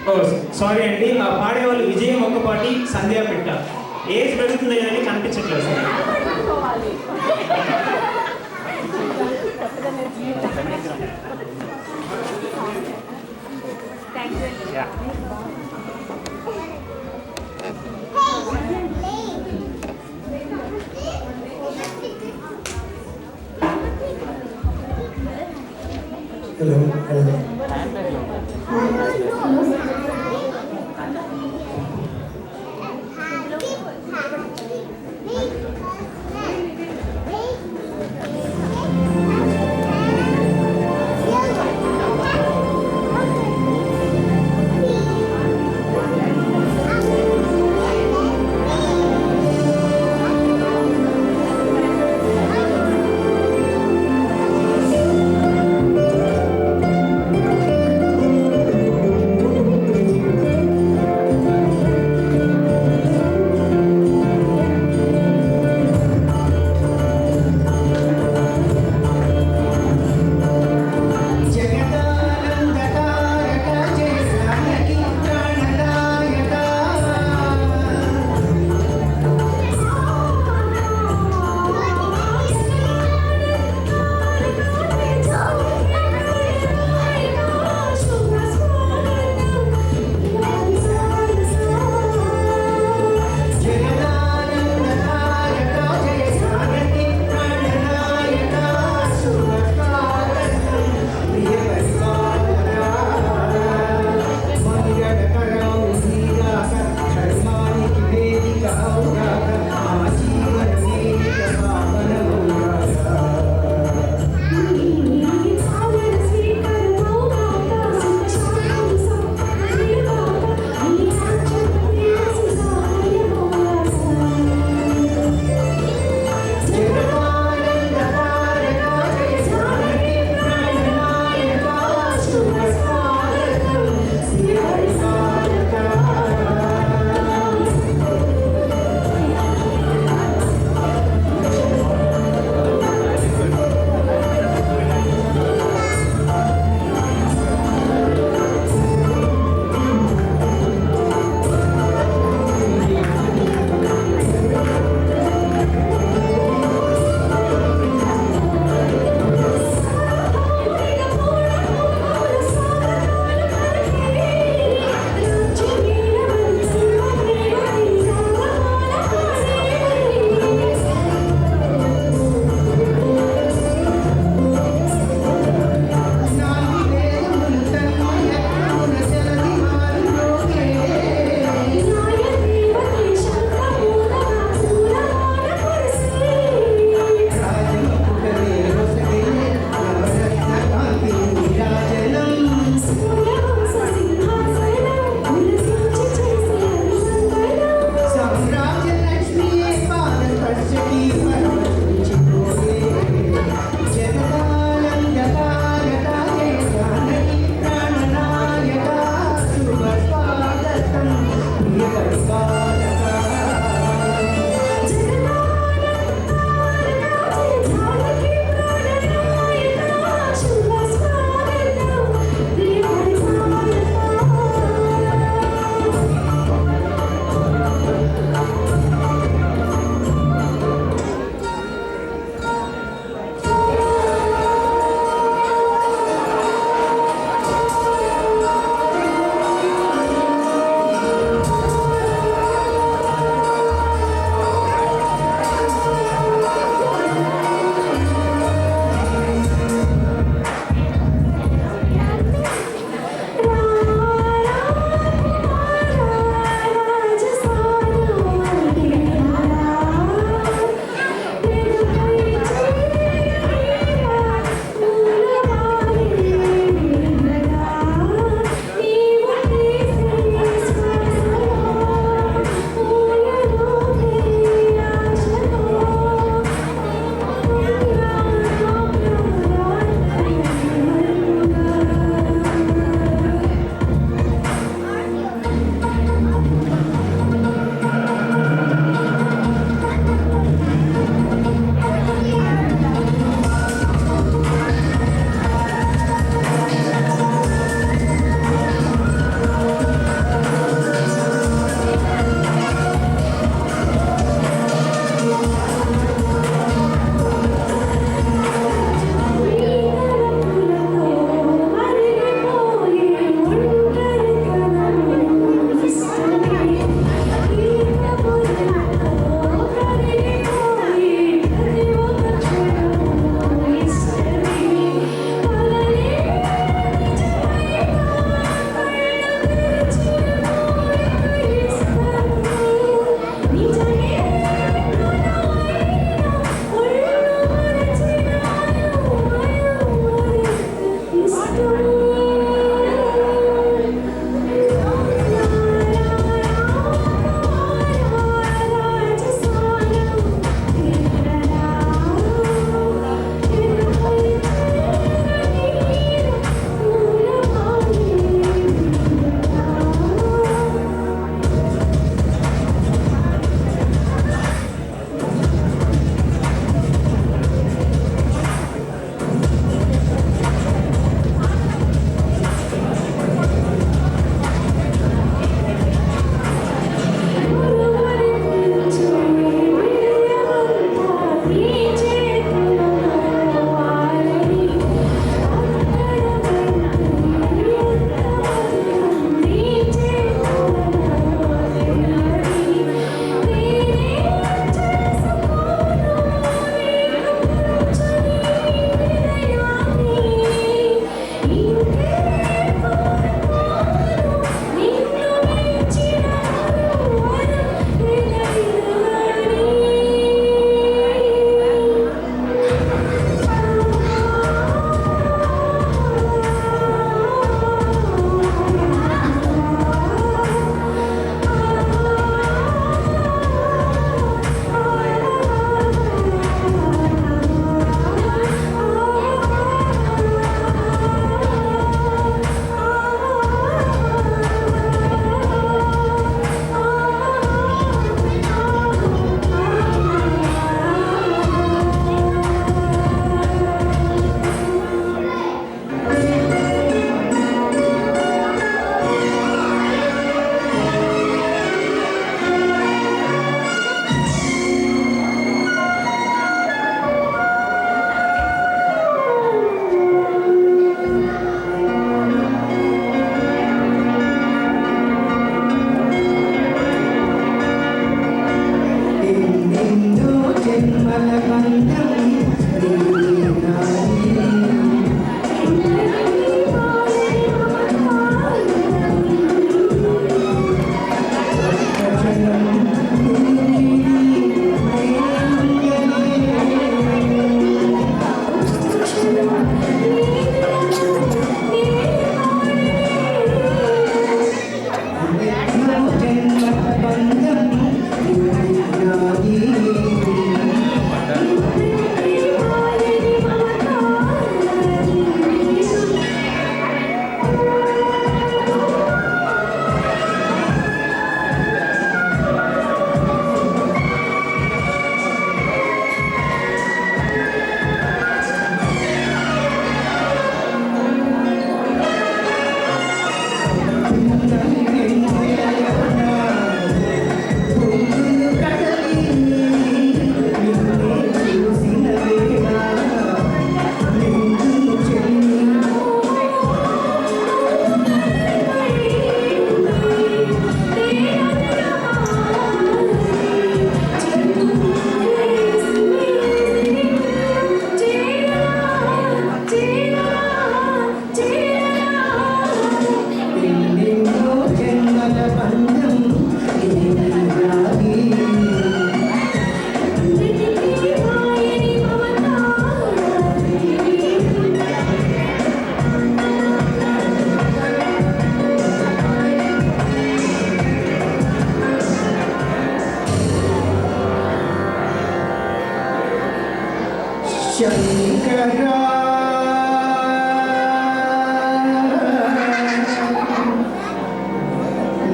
ఓ sorry అండి, ఆ పాడేవాళ్ళు విజయం ఒక్కపాటి సంధ్యా పెట్ట. ఏజ్ పెరుగుతుంది కానీ కనిపించట్లేదు సార్. హలో హలో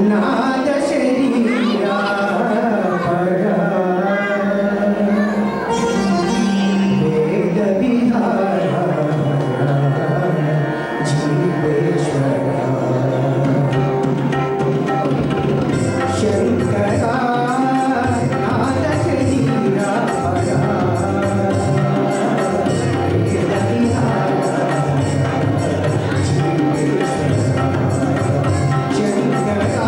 నాద శరీరా పరా వేద విహారా జీవేశ్వరా శంకరా నాద శరీరా పరా వేద విహారా జీవేశ్వరా శంకరా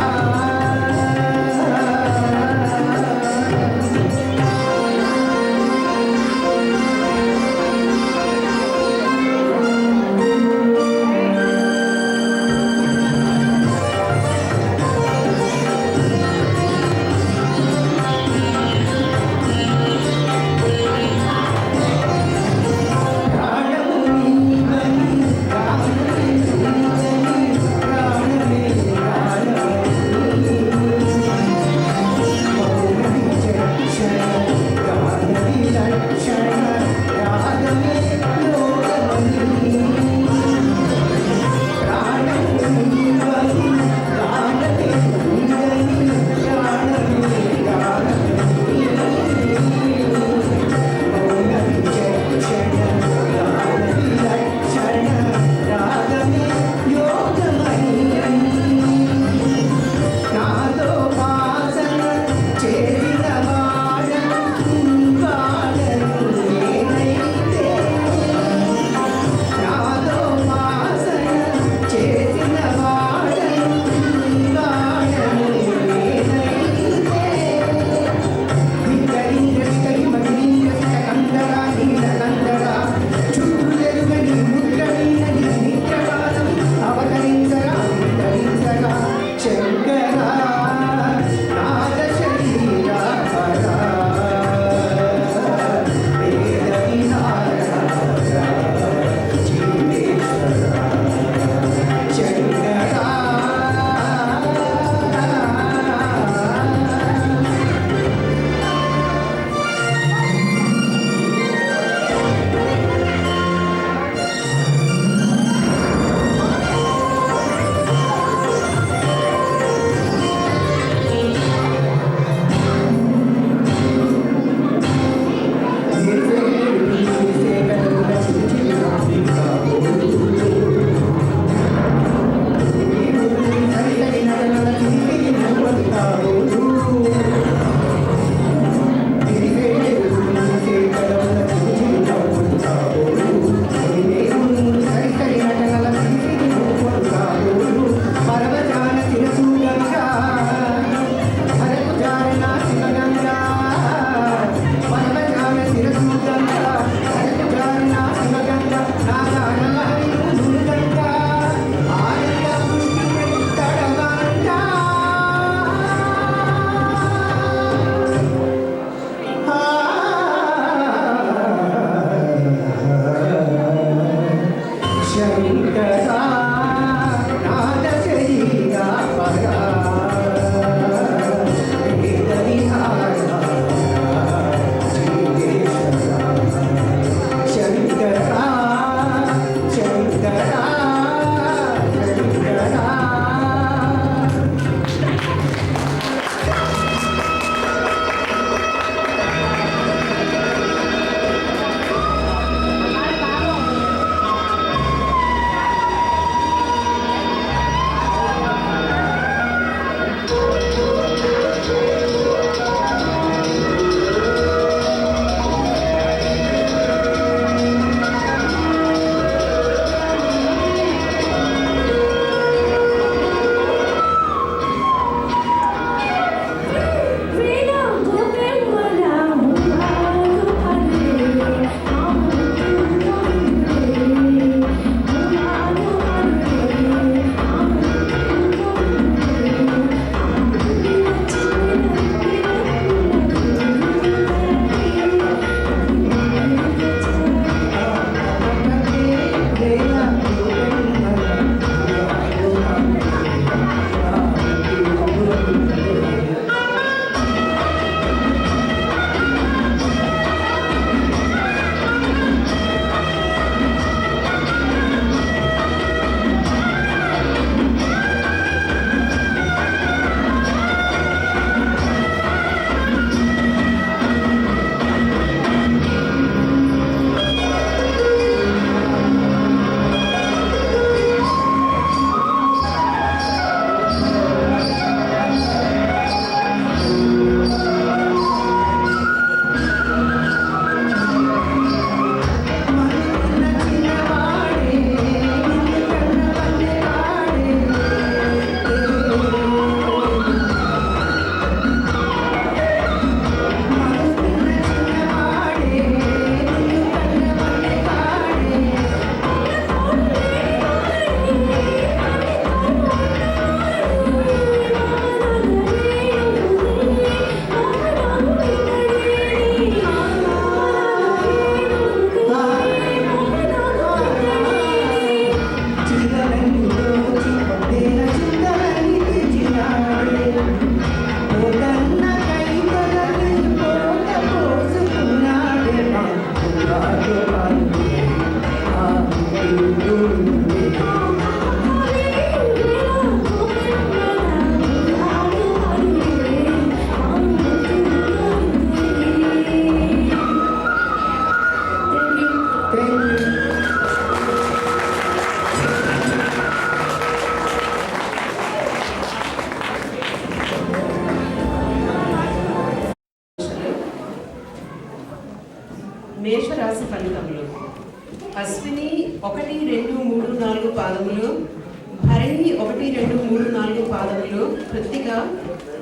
4 పాదములు కృత్తిక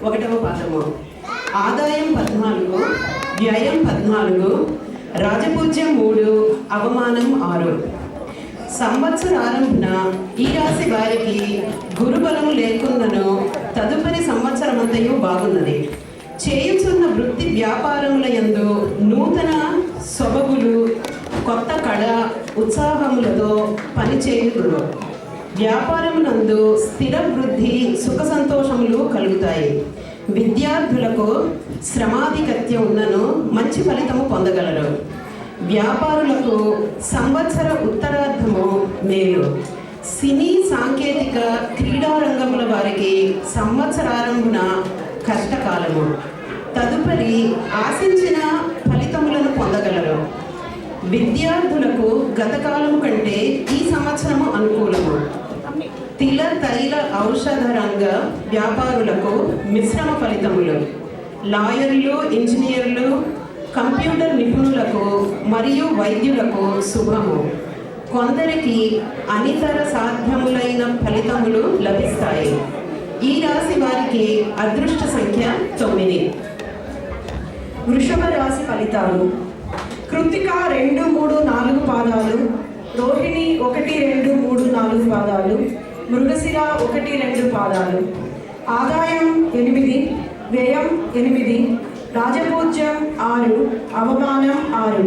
1వ పాదము. ఆదాయం 14, వ్యయం 14, రాజపూజ్యం 3, అవమానం 6. సంవత్సరారంభున ఈ రాశి వారికి గురుబలము లేకున్నను తదుపరి సంవత్సరమంతయు బాగున్నది. చేయుచున్న వృత్తి వ్యాపారముల యందు నూతన సొబగులు, కొత్త కళ, ఉత్సాహములతో పనిచేయుదురు. వ్యాపారమునందు స్థిర వృద్ధి, సుఖ సంతోషములు కలుగుతాయి. విద్యార్థులకు శ్రమాధిక్యత ఉన్నను మంచి ఫలితము పొందగలరు. వ్యాపారులకు సంవత్సర ఉత్తరార్ధము మేలు. సినీ, సాంకేతిక, క్రీడారంగముల వారికి సంవత్సరారంభున కష్టకాలము. తదుపరి ఆశించిన ఫలితములను పొందగలరు. విద్యార్థులకు గతకాలము కంటే ఈ సంవత్సరము అనుకూలము. తిల, తైల, ఔషధ రంగ వ్యాపారులకు మిశ్రమ ఫలితములు. లాయర్లు, ఇంజనీర్లు, కంప్యూటర్ నిపుణులకు మరియు వైద్యులకు శుభము. కొందరికి అనితర సాధ్యములైన ఫలితములు లభిస్తాయి. ఈ రాశి వారికి అదృష్ట సంఖ్య 9. వృషభ రాశి ఫలితాలు. కృత్తిక 2, 3, 4 పాదాలు, రోహిణి 1, 2, 3, 4 పాదాలు, మృగశిర 1, 2 పాదాలు. ఆదాయం 8, వ్యయం 8, రాజపూజ్యం 6, అవమానం 6.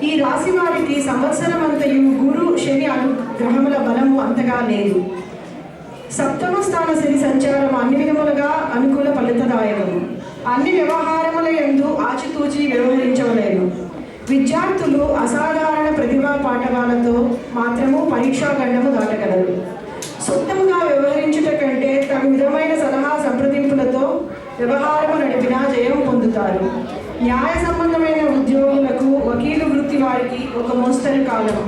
ఈ రాశి వారికి సంవత్సరం అంతయు గురు, శని అనుగ్రహముల బలము అంతగా లేదు. సప్తమ స్థాన శని సంచారం అన్ని విధములుగా అనుకూల ఫలితదాయకము. అన్ని వ్యవహారముల యందు ఆచితూచి వ్యవహరించవలేను. విద్యార్థులు అసాధారణ ప్రతిభా పాఠవాలతో మాత్రము పరీక్షా గండము దాటగలరు. సొంతముగా వ్యవహరించుట కంటే తగు విధమైన సలహా సంప్రదింపులతో వ్యవహారము నడిపినా జయం పొందుతారు. న్యాయ సంబంధమైన ఉద్యోగులకు, వకీలు వృత్తి వారికి ఒక మోస్తరు కాలము.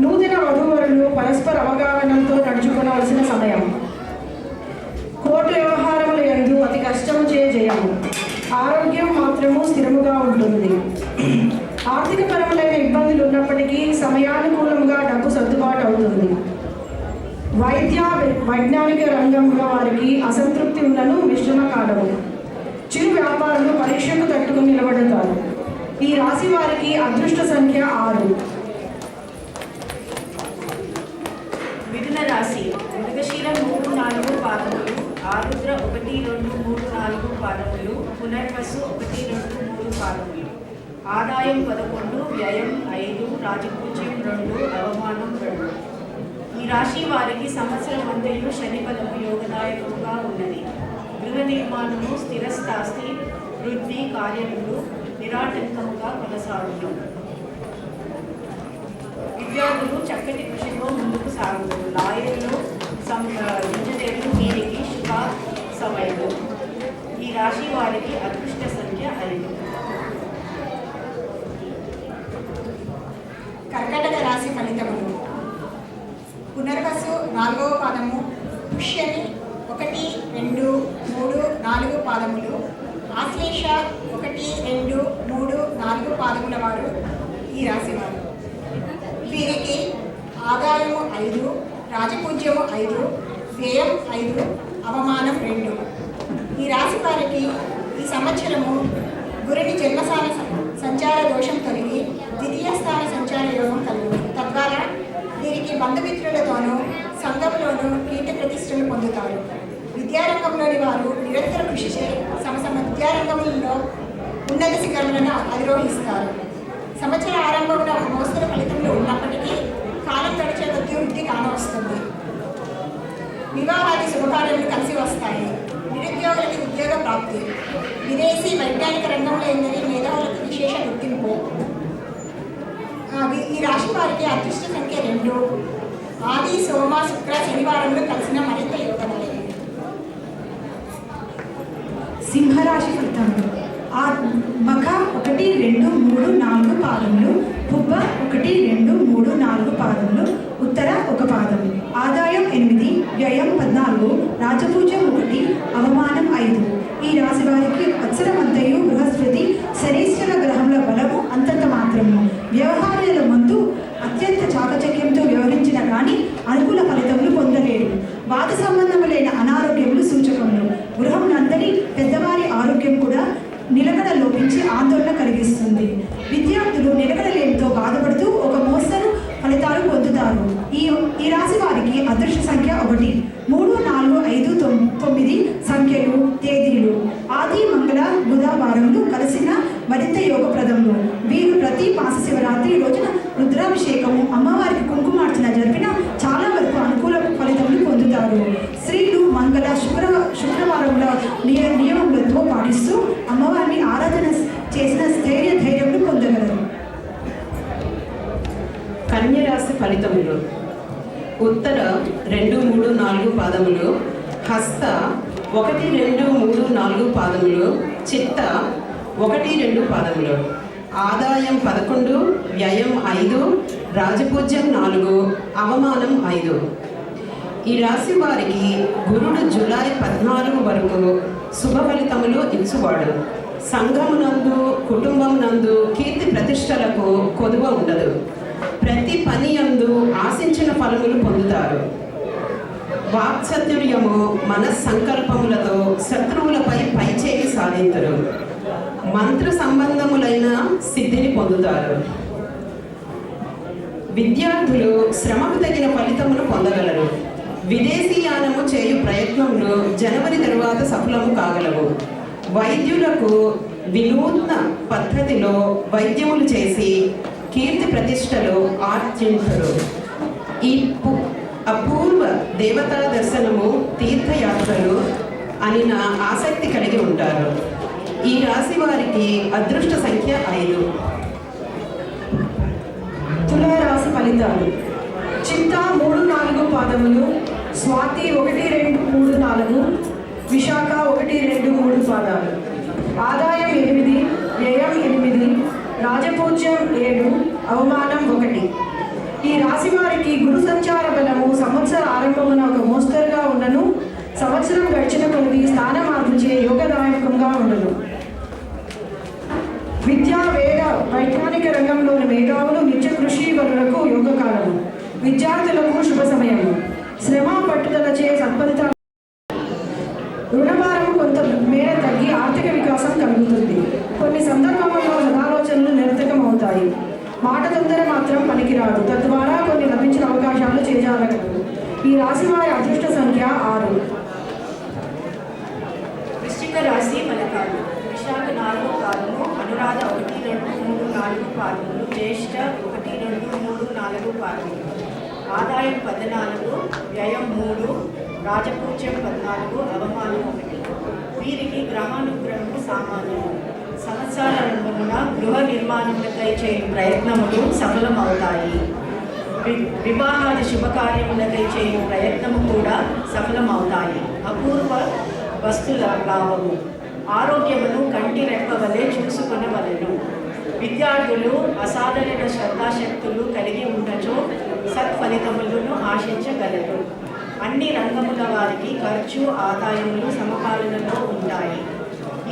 నూతన వధూవరులు పరస్పర అవగాహనతో నడుచుకోవలసిన సమయం. కోర్టు వ్యవహారముల యందు అతి కష్టము జయము. ఆరోగ్యం మాత్రము స్థిరముగా ఉంటుంది. ఆర్థిక పరములైన ఇబ్బందులు ఉన్నప్పటికీ సమయానుకూలంగా డబ్బు సర్దుబాటు అవుతుంది. వైజ్ఞానిక రంగంలో వారికి అసంతృప్తి ఉన్నను మిశ్రమ కాలము. చిరు వ్యాపారులు పరీక్షకు తట్టుకుని నిలబడతారు. ఈ రాశి వారికి అదృష్ట సంఖ్య 6. మిథున రాశి. మృగశిర 3, 4 పాదములు, ఆరుద్ర 1, 2, 3, 4 పాదములు, పునర్వసు 1, 2, 3 పాదములు. ఆదాయం 11, వ్యయం 5, రాజపూజ్యం 2, అవమానం 2. ఈ రాశి వారికి సంవత్సరం అంతయు శని బలము యోగదాయకముగా ఉన్నది. గృహ నిర్మాణము, స్థిరస్థాస్తి, వృద్ధి కార్యములు నిరాటంకముగా కొనసాగును. విద్యార్థులు చక్కటి కృషితో ముందుకు సాగుతారు. లాయర్లు, ఇంజనీర్లు వీరికి శుభ సమయము. ఈ రాశి వారికి అదృష్ట సంఖ్య 5. కర్కటక రాశి ఫలితములు. పునర్వసు 4వ పాదము, పుష్యమి 1, 2, 3, 4 పాదములు, ఆశ్లేష 1, 2, 3, 4 పాదముల వారు ఈ రాశి వారు. వీరికి ఆదాయము 5, రాజపూజ్యము 5, వ్యయం 5, అవమానం 2. ఈ రాశి వారికి ఈ సంవత్సరము గురుని జన్మస్థాన సంచార దోషం తొలగి ద్వితీయ స్థాన సంచార యోగం కలుగుతుంది. తద్వారా వీరికి బంధుమిత్రులతోనూ సంఘంలోనూ కీర్తి ప్రతిష్టలు పొందుతారు. విద్యారంగంలోని వారు నిరంతర కృషి చేసి సమ విద్యారంగంలో ఉన్నత శిఖరములను అధిరోహిస్తారు. సంవత్సర ఆరంభంలో ఒక మోస్తరు ఫలితములు ఉన్నప్పటికీ కాలం గడిచే కొద్దీ వృద్ధి కానవస్తుంది. వివాహాది శుభకార్యములు కలిసి వస్తాయి. నిరుద్యోగులకి ఉద్యోగ ప్రాప్తి. విదేశీ వైజ్ఞానిక రంగంలో ఎందరి మేధావులకు విశేష గుర్తింపు. ఈ రాశి వారికి అదృష్ట సంఖ్య 2. ఆది, సోమ, శుక్ర, శనివారంలో కలిసిన మరింత యోగదాయకం. సింహరాశి ఫలితాలు. మఖ 1, 2, 3, 4 పాదములు, పుబ్బ 1, 2, 3, 4 పాదములు, ఉత్తర 1 పాదం. ఆదాయం 8, వ్యయం 14, రాజపూజ్యం 1, అవమానం 5. ఈ రాశి వారికి అక్షరమంతయు బృహస్పతి శనీశ్వర గ్రహముల బలము అంతంత మాత్రము. వ్యవహారాల ముందు అత్యంత చాకచక్యంతో వ్యవహరించిన కానీ అనుకూల ఫలితములు పొందలేరు. వాద సంబంధములైన మరింత యోగప్రదములు. వీరు ప్రతి మాస శివరాత్రి రోజున రుద్రాభిషేకము, అమ్మవారికి కుంకుమార్చన జరిపిన చాలా వరకు అనుకూల ఫలితములు పొందుతారు. స్త్రీలు మంగళ శుక్రవారముల నియమములతో పాటిస్తూ అమ్మవారిని ఆరాధన చేసిన ధైర్యములు పొందగలరు. కన్యరాశి ఫలితములు. ఉత్తర 2, 3, 4 పాదములు, హస్త 1, 2, 3, 4 పాదములు, చిత్త 1, 2 పాదములు. ఆదాయం 11, వ్యయం 5, రాజపూజ్యం 4, అవమానం 5. ఈ రాశి వారికి గురుడు జూలై 14 వరకు శుభ ఫలితములు ఇచ్చువాడు. సంఘమునందు, కుటుంబమునందు కీర్తి ప్రతిష్టలకు కొదువ ఉండదు. ప్రతి పని యందు ఆశించిన ఫలములు పొందుతారు. వాక్సత్యుర్యము మనస్సంకల్పములతో శత్రువులపై పైచేయి సాధింతురు. మంత్ర సంబంధములైన సిద్ధిని పొందుతారు. విద్యార్థులు శ్రమకు తగిన ఫలితమును పొందగలరు. విదేశీయానము చేయు ప్రయత్నములు జనవరి తరువాత సఫలము కాగలవు. వైద్యులకు వినూత్న పద్ధతిలో వైద్యములు చేసి కీర్తి ప్రతిష్టలు ఆర్జించరు. ఈ అపూర్వ దేవతా దర్శనము, తీర్థయాత్రలు అనిన ఆసక్తి కలిగి ఉంటారు. ఈ రాశి వారికి అదృష్ట సంఖ్య 5. తులారాశి ఫలితాలు. చిత్త 3, 4 పాదములు, స్వాతి 1, 2, 3, 4, విశాఖ 1, 2, 3 పాదాలు. ఆదాయం 8, వ్యయం 8, రాజపూజ్యం 7, అవమానం 1. ఈ రాశి వారికి గురు సంచార బలము సంవత్సర ఆరంభమున ఒక మోస్తరుగా ఉండను, సంవత్సరం గడిచిన కొద్ది స్థాన మార్పుచే యోగదాయకంగా ఉండను. విద్యా వేద వైజ్ఞానిక రంగంలోని మేధావులు నిత్య కృషి వరులకు యోగకాలము. విద్యార్థులకు శుభ సమయము. శ్రమ పట్టుదలచే సత్ఫలితాలు. రుణభారం కొంత మేర తగ్గి ఆర్థిక వికాసం కలుగుతుంది. కొన్ని సందర్భాలలో సదాలోచనలు నిరర్థకం అవుతాయి. మాట తొందర మాత్రం పనికిరాదు. తద్వారా కొన్ని లభించిన అవకాశాలు చేజారగలరు. ఈ రాశి వారి అదృష్ట సంఖ్య 6. వృశ్చిక రాశి ఫలితాలు. విశాఖ 4 పాదము, అనురాధ 1, 2, 3, 4 పాదములు, జ్యేష్ఠ 1, 2, 3, 4 పాదములు. ఆదాయం 14, వ్యయం 3, రాజపూజ్యం 14, అవమానం 1. వీరికి గ్రహానుగ్రహము సామాన్యము. సంవత్సరారంభమున గృహ నిర్మాణములకై చేయు ప్రయత్నములు సఫలమవుతాయి. వివాహాది శుభకార్యములకై చేయు ప్రయత్నము కూడా సఫలమవుతాయి. అపూర్వ వస్తుల లాభము. ఆరోగ్యమును కంటి రెప్పవలే చూసుకొనవలెను. విద్యార్థులు అసాధారణ శ్రద్ధాశక్తులు కలిగి ఉన్నచో సత్ఫలితములను ఆశించగలరు. అన్ని రంగముల వారికి ఖర్చు, ఆదాయములు సమపాలనలో ఉంటాయి.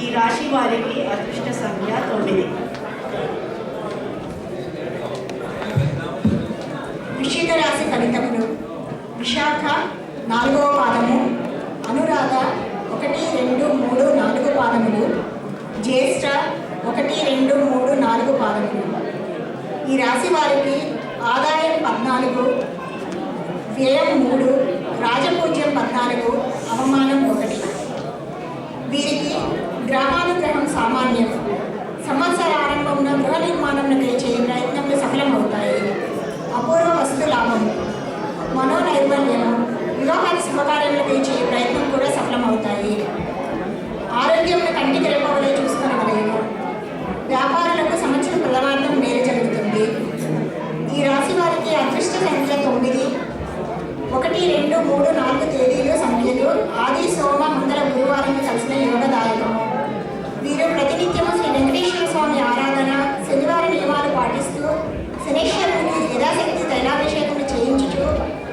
ఈ రాశి వారికి అదృష్ట సంఖ్య 9. వృశ్చిక రాశి ఫలితములు. విశాఖ 4వ పాదము, అనురాధ 1, 2, 3, 4 పాదములు, జ్యేష్ఠ 1, 2, 3, 4 పాదములు. ఈ రాశి వారికి ఆదాయం 14, వ్యయం 3, రాజపూజ్యం 14, అవమానం 1. వీరికి గ్రహానుగ్రహం సామాన్యం. సంవత్సర ఆరంభంలో గృహ నిర్మాణంలో చేయే ప్రయత్నంలో సఫలమవుతాయి. అపూర్వ వస్తు లాభము. మనోనైర్మల్యము. వివాహాది శుభకార్యాలపై చేయే ప్రయత్నం కూడా సఫలమవుతాయి. ఆరోగ్యంలో కంటికి రెప్పవలే చూసుకునవలేను. వ్యాపారులకు సంవత్సరం ప్రధానార్థం మేలు జరుగుతుంది. ఈ రాశి వారికి అదృష్ట సంఖ్య 9, 1, 2, 3, 4 తేదీలు సంఖ్యలు. ఆది, సోమ, మంగళ, గురువారం కలిసిన యోగదాయకము. వీరు ప్రతినిత్యము శ్రీ వెంకటేశ్వర స్వామి ఆరాధన, శనివారం నియమాలు పాటిస్తూ శనేశ్వరుని యథాశక్తి తైలాభిషేకం చేయించుచు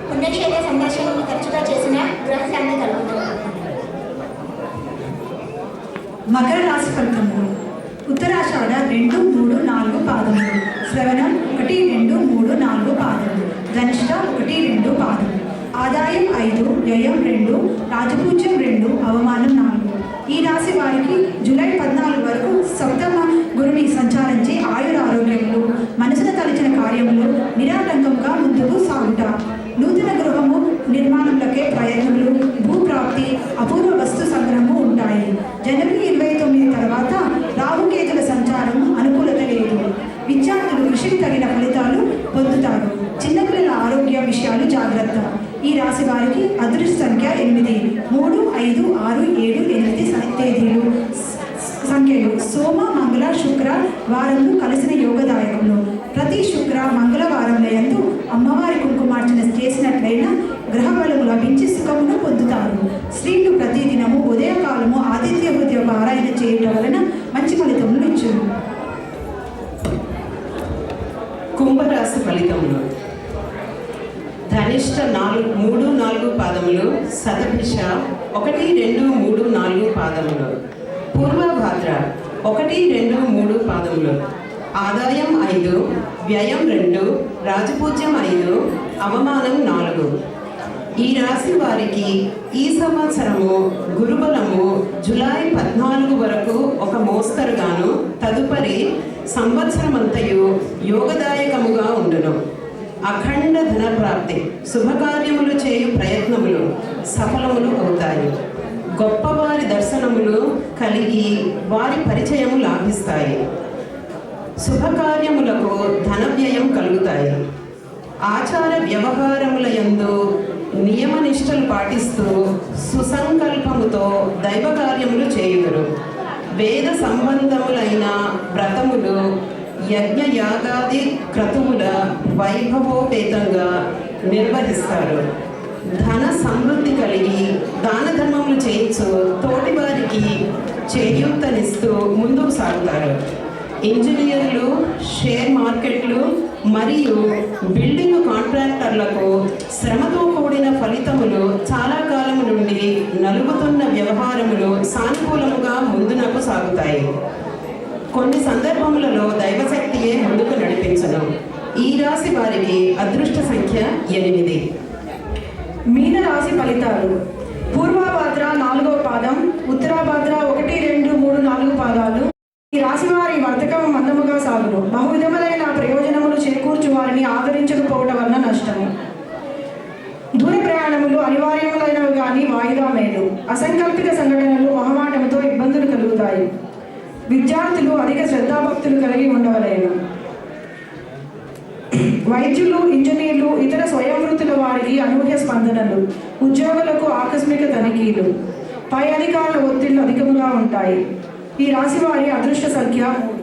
పుణ్యక్షేత్ర సందర్శనం తరచుగా చేసిన గ్రహశాంతి కలుగుతుంది. మకర రాశి ఫలితములు. ఉత్తరాషాఢ 2, 3, 4 పాదములు, శ్రవణం 1, 2, 3, 4 పాదములు, ధనిష్ట 1, 2 పాదములు. ఆదాయం 5, వ్యయం 2, రాజపూజ్యం 2, అవమానం 4. ఈ రాశి వారికి జూలై 14 వరకు సప్తమ గురుని సంచారించి ఆయురారోగ్యములు, మనసున తలచిన కార్యములు నిరాటంకంగా ముందుకు సాగుట. నూతన గృహము నిర్మాణంలోకే ప్రయత్నములు, భూప్రాప్తి, అపూర్వ వస్తు సంగ్రహము ఉంటాయి. జనవరి 29 తర్వాత రాహుకేతుల సంచారం రాశి వారికి అదృష్ట సంఖ్య 8. 3, 5, 6, 7, 8 తేదీలు సంఖ్యలు సోమ, మంగళ, శుక్ర వారంలో కలిసిన యోగదాయకములు. ప్రతి శుక్ర మంగళవారంలో యందు అమ్మవారి కుంకుమార్చన చేసినట్లయినా గ్రహ బలము లభించి సుఖమును పొందుతారు. స్త్రీలు ప్రతిదినము ఉదయకాలము ఆదిత్య హృదయ పారాయణ చేయటం వలన మంచి ఫలితములు ఇచ్చును. కుంభరాశి ఫలితములు. ధనిష్ట 3, 4 పాదములు, శతభిష 1, 2, 3, 4 పాదములు, పూర్వభాద్ర 1, 2, 3 పాదములు, ఆదాయం 5, వ్యయం 2, రాజపూజ్యం 5, అవమానం 4. ఈ రాశి వారికి ఈ సంవత్సరము గురుబలము జూలై 14 వరకు ఒక మోస్తరుగాను, తదుపరి సంవత్సరమంతయు యోగదాయకముగా ఉండును. అఖండ ధన ప్రాప్తి, శుభకార్యములు చేయు ప్రయత్నములు సఫలములు అవుతాయి. గొప్పవారి దర్శనములు కలిగి వారి పరిచయము లాభిస్తాయి. శుభకార్యములకు ధన వ్యయం కలుగుతాయి. ఆచార వ్యవహారముల యందు నియమనిష్టలు పాటిస్తూ సుసంకల్పముతో దైవ కార్యములు చేయుదురు. వేద సంబంధములైన వ్రతములు, యజ్ఞ యాగాది క్రతువుల వైభవోపేతంగా నిర్వహిస్తారు. ధన సమృద్ధి కలిగి దాన ధర్మములు చేయించు తోటి వారికి చేయూతనిస్తూ ముందుకు సాగుతారు. ఇంజనీర్లు, షేర్ మార్కెట్లు మరియు బిల్డింగ్ కాంట్రాక్టర్లకు శ్రమతో కూడిన ఫలితములు చాలా కాలం నుండి నలుగుతున్న వ్యవహారములు సానుకూలముగా ముందునకు సాగుతాయి. కొన్ని సందర్భములలో దైవశక్తియే ముందుకు నడిపించను. ఈ రాశి వారికి అదృష్ట సంఖ్య 8. మీన రాశి ఫలితాలు. పూర్వభాద్ర 4వ పాదం, ఉత్తరాభాద్ర 1, 2, 3, 4 పాదాలు. ఈ రాశి వారి వర్తకం మందముగా సాగును. బహువిధములైన ప్రయోజనములు చేకూర్చు వారిని ఆదరించకపోవడం వలన నష్టము. దూర ప్రయాణములు అనివార్యములైనవి కానీ వాయిదా మేలు. అసంకల్పిత సంఘటనలు మొహమాటముతో ఇబ్బందులు కలుగుతాయి. విద్యార్థులు అధిక శ్రద్ధాభక్తులు కలిగి ఉండవలేను. వైద్యులు, ఇంజనీర్లు, ఇతర స్వయం వృత్తుల వారికి అనూహ్య స్పందనలు. ఉద్యోగులకు ఆకస్మిక తనిఖీలు. పై అధికారుల ఒత్తిళ్లు అధికముగా ఉంటాయి. ఈ రాశి వారి అదృష్ట సంఖ్య 3.